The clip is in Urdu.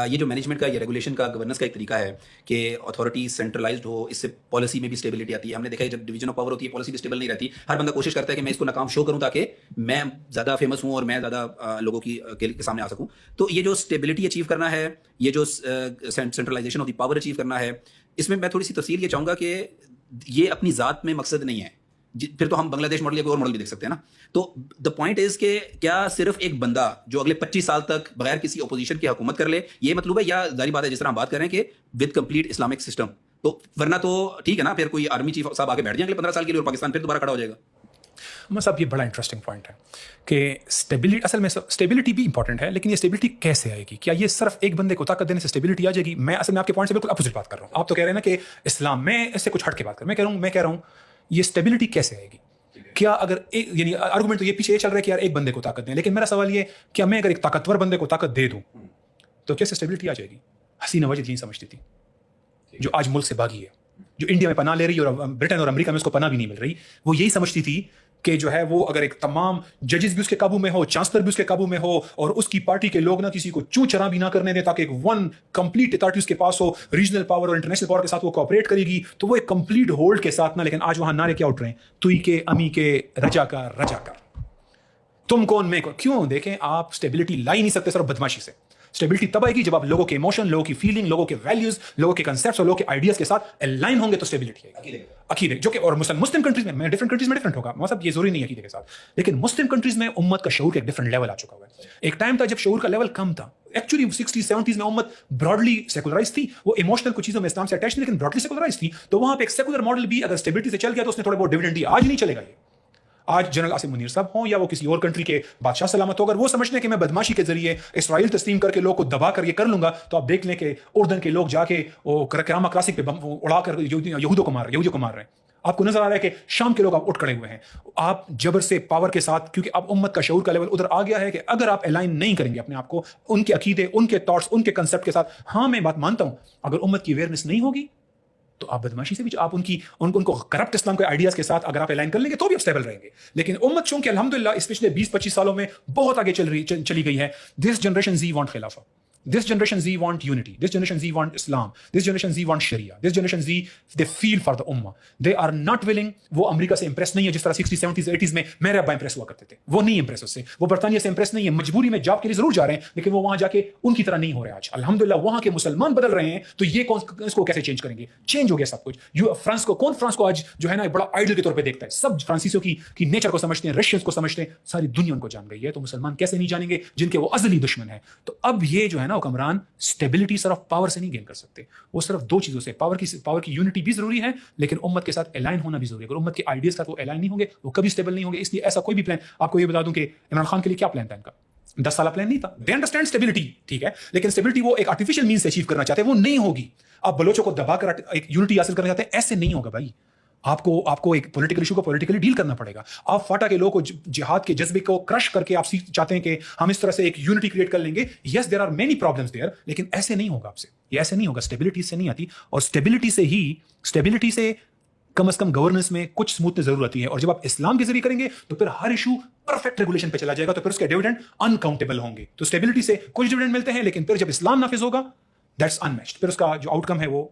یہ جو مینجمنٹ کا یا ریگولیشن کا گورننس کا ایک طریقہ ہے کہ اتھارٹی سینٹرلائزڈ ہو، اس سے پالیسی میں بھی اسٹیبلٹی آتی ہے. ہم نے دیکھا ہے جب ڈویژن آف پاور ہوتی ہے پالیسی بھی اسٹیبل نہیں رہتی. ہر بندہ کوشش کرتا ہے کہ میں اس کو ناکام شو کروں تاکہ میں زیادہ فیمس ہوں اور میں زیادہ لوگوں کے سامنے آ سکوں. تو یہ جو اسٹیبلٹی اچیو کرنا ہے، یہ جو centralization of the power achieve کرنا ہے، اس میں تھوڑی سی تفصیل یہ چاہوں گا کہ یہ اپنی ذات میں مقصد نہیں ہے. پھر تو ہم بنگلہ دیش ماڈل یا کوئی اور ماڈل بھی دیکھ سکتے ہیں نا. تو دا پوائنٹ از کہ کیا صرف ایک بندہ جو اگلے 25 سال تک بغیر کسی اپوزیشن کی حکومت کر لے یہ مطلوب ہے، یا ظاہری بات ہے جس طرح ہم بات کر رہے ہیں کہ ود کمپلیٹ اسلامک سسٹم؟ تو ورنہ تو ٹھیک ہے نا، پھر کوئی آرمی چیف صاحب آ کے بیٹھ جائیں اگلے 15 سال کے لیے اور پاکستان پھر دوبارہ کھڑا ہو جائے گا. صاحب یہ بڑا انٹرسٹنگ پوائنٹ ہے کہ اسٹیبلٹی، اصل میں اسٹیبلٹی بھی امپورٹنٹ ہے، لیکن یہ اسٹیبلٹی کیسے آئے گی؟ کیا یہ صرف ایک بندے کو طاقت دینے سے اسٹیبلٹی آ جائے گی؟ میں اصل میں آپ کے پوائنٹ سے بالکل اپوزٹ بات کر رہا ہوں. آپ تو کہہ رہے ہیں نا کہ اسلام میں اس سے کچھ ہٹ کے بات کر، میں کہہ رہا ہوں یہ اسٹیبلٹی کیسے آئے گی؟ کیا اگر یعنی آرگومنٹ تو یہ پیچھے یہ چل رہا ہے کہ یار ایک بندے کو طاقت دیں، لیکن میرا سوال یہ کیا میں اگر ایک طاقتور بندے کو طاقت دے دوں تو کیسے اسٹیبلٹی آ جائے گی؟ حسینہ واجد یہی سمجھتی تھی، جو آج ملک سے بھاگی ہے، جو انڈیا میں پناہ لے رہی ہے اور برٹن اور امریکہ میں اس کو پناہ بھی نہیں مل رہی. وہ یہی سمجھتی تھی کہ جو ہے وہ اگر ایک تمام ججز بھی اس کے قابو میں ہو، چانسلر بھی اس کے قابو میں ہو، اور اس کی پارٹی کے لوگ نہ کسی کو چوں چرا بھی نہ کرنے دیں تاکہ ایک ون کمپلیٹ اتھارٹی اس کے پاس ہو، ریجنل پاور اور انٹرنیشنل پاور کے ساتھ وہ کوآپریٹ کرے گی، تو وہ ایک کمپلیٹ ہولڈ کے ساتھ نہ. لیکن آج وہاں نعرے کیا اٹھ رہے ہیں؟ توئی کے امی کے رجا کر تم کون میں کون. کیوں؟ دیکھیں آپ اسٹیبلٹی لا ہی نہیں سکتے صرف بدماشی سے. اسٹیبلٹی تب آئے گی جب آپ لوگوں کے ایموشن، لوگوں کی فیلنگ، لوگوں کے ویلیوز، لوگوں کے کنسیپٹس اور لوگوں کے آئیڈیاز کے ساتھ الائن ہوں گے تو اسٹیبلٹی آئے گی. عقیدے جو کہ اور مسلم کنٹریز میں ڈفرنٹ کنٹریز میں ڈفرنٹ ہوگا، مطلب یہ ضروری نہیں ہے عقیدے کے ساتھ، لیکن مسلم کنٹریز میں امت کا شعور کا ایک ڈفرنٹ لیول آ چکا ہوا ہے. ایک ٹائم تھا جب شعور کا لیول کم تھا. ایکچولی 60s 70s میں امت براڈلی سیکولرائز تھی، وہ ایموشنل کچھ چیزوں میں اسلام سے اٹیچ تھی لیکن براڈلی سیکولرائز تھی. تو وہاں پہ ایک سیکولر ماڈل بھی اگر اسٹیبلٹی سے چل گیا تو اس نے تھوڑے بہت ڈیویڈنڈ دی. آج نہیں چلے گا. یہ آج جنرل آصف منیر صاحب ہوں یا وہ کسی اور کنٹری کے بادشاہ سلامت ہو، اگر وہ سمجھتے ہیں کہ میں بدماشی کے ذریعے اسرائیل تسلیم کر کے لوگ کو دبا کر یہ کر لوں گا، تو آپ دیکھ لیں کہ اردن کے لوگ جا کے وہ کرامہ کلاسک پہ بم اڑا کر یہودوں کو مار رہے ہیں. آپ کو نظر آ رہا ہے کہ شام کے لوگ آپ اٹھ کھڑے ہوئے ہیں. آپ جبر سے پاور کے ساتھ، کیونکہ اب امت کا شعور کا لیول ادھر آ گیا ہے کہ اگر آپ الائن نہیں کریں گے اپنے آپ کو ان کے عقیدے، ان کے تھاٹس، ان کے کنسیپٹ کے ساتھ. ہاں میں بات مانتا ہوں اگر امت کی اویئرنیس نہیں ہوگی تو آپ بدماشی سے بھی آپ ان کو کرپٹ اسلام کے آئیڈیاز کے ساتھ اگر آپ الائن کر لیں گے تو بھی آپ اسٹیبل رہیں گے. لیکن امت چونکہ الحمدللہ اس پچھلے 20-25 سالوں میں بہت آگے چلی گئی ہے. دس جنریشن زی وانٹ خلافہ، this generation Z want unity, this generation Z want Islam, this generation Z want Sharia, this generation Z they feel for the ummah. They are not willing. وہ امریکہ سے امپریس نہیں ہے جس طرح 60s 70s 80s میں میرے ابا امپریس ہوا کرتے تھے. وہ نہیں امپریس اس سے. وہ برطانیہ سے امپریس نہیں ہے، مجبوری میں جاب کے لیے ضرور جا رہے ہیں لیکن وہ وہاں جا کے ان کی طرح نہیں ہو رہے. آج الحمدللہ وہاں کے مسلمان بدل رہے ہیں تو یہ اس کو کیسے چینج کریں گے؟ چینج ہو گیا سب کچھ. فرانس کو آج جو ہے نا بڑا آئیڈل کے طور پہ دیکھتا ہے. سب فرانسیسیوں کی نیچر کو سمجھتے ہیں، رشینز کو سمجھتے ہیں، ساری دنیا ان کو جان گئی ہے. تو مسلمان کیسے نہیں جانیں گے جن کے وہ ازلی دشمن ہیں؟ تو اب یہ جو ہے نا حکمران اسٹیبلٹی صرف پاور سے نہیں گین کر سکتے. وہ صرف دو چیزوں سے، پاور کی یونٹی بھی ضروری ہے لیکن امت کے ساتھ الائن ہونا بھی ضروری ہے. اگر امت کے آئیڈیاز کا وہ الائن نہیں ہوں گے وہ کبھی اسٹیبل نہیں ہوں گے. اس لیے ایسا کوئی بھی پلان، آپ کو یہ بتا دوں کہ عمران خان کے لیے کیا پلان تھا ان کا؟ 10 سالہ پلان نہیں تھا. دے انڈرسٹینڈ اسٹیبلٹی، ٹھیک ہے، لیکن اسٹیبلٹی وہ ایک آرٹیفیشل مین سے اچیو کرنا چاہتے ہیں، وہ نہیں ہوگی. آپ بلوچوں کو دبا کر ایک یونٹی حاصل کرنا چاہتے ہیں، ایسے نہیں ہوگا بھائی. آپ کو ایک پولیٹیکل ایشو کو پولیٹیکلی ڈیل کرنا پڑے گا. آپ فاٹا کے لوگوں کو جہاد کے جذبے کو کرش کر کے آپ چاہتے ہیں کہ ہم اس طرح سے ایک یونٹی کریٹ کر لیں گے. Yes there are many problems there, لیکن ایسے نہیں ہوگا آپ سے. یہ ایسے نہیں ہوگا. اسٹیبلٹی سے نہیں آتی. اور اسٹیبلٹی سے کم از کم گورننس میں کچھ اسموتھنس ضرور آتی ہے. اور جب آپ اسلام کے ذریعے کریں گے تو پھر ہر ایشو پرفیکٹ ریگولیشن پہ چلا جائے گا، تو پھر اس کے ڈیویڈنڈ انکاؤنٹیبل ہوں گے. تو اسٹیبلٹی سے کچھ ڈیویڈنڈ ملتے ہیں لیکن پھر جب اسلام نافذ ہوگا دیٹس انمیچڈ. پھر اس کا جو آؤٹ کم ہے وہ